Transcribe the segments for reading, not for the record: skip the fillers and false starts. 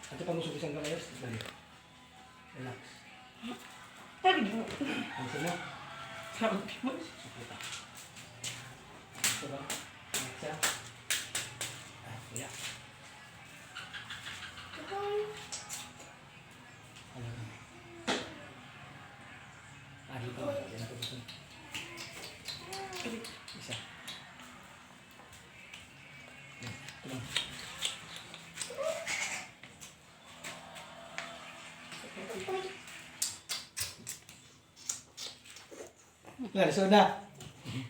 At pang usog isang kamay, dali. Relax. Tadi mo. Ang sino? Sabi mo. Sukuta. Ito ba? Relax siya. Ah, kuya. Ah, dito. Yan ako dito. Isa. Ito lang. Nga, so na.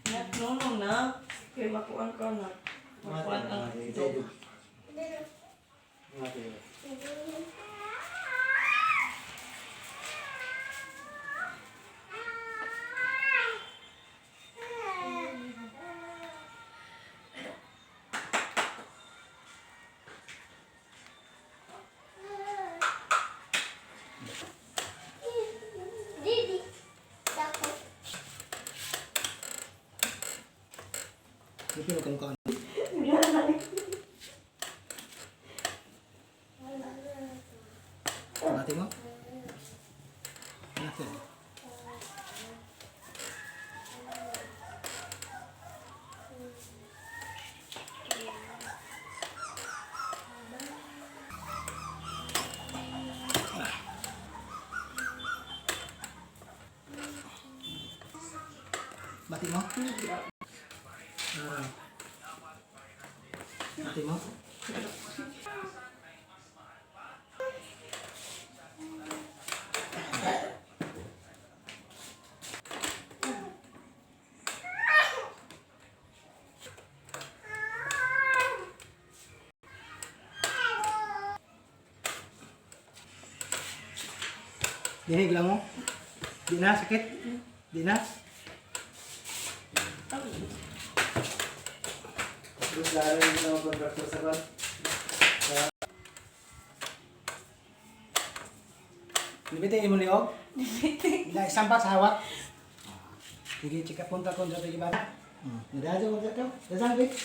Nagnono na. Kaya makuan ka na. Makuan ang dog. Dito mo kang kaon. Mati mo? Mati. Mati mo? Mati mo? Dinig lang mo? Di na, sakit? Di na? Terus lalo yung mga kontraktor sa kan? Libitin mo niyo? Libitin. Sampat sa hawak. Sige, chika punta ko dito iba. Nadajo ko dito. Dasang bit.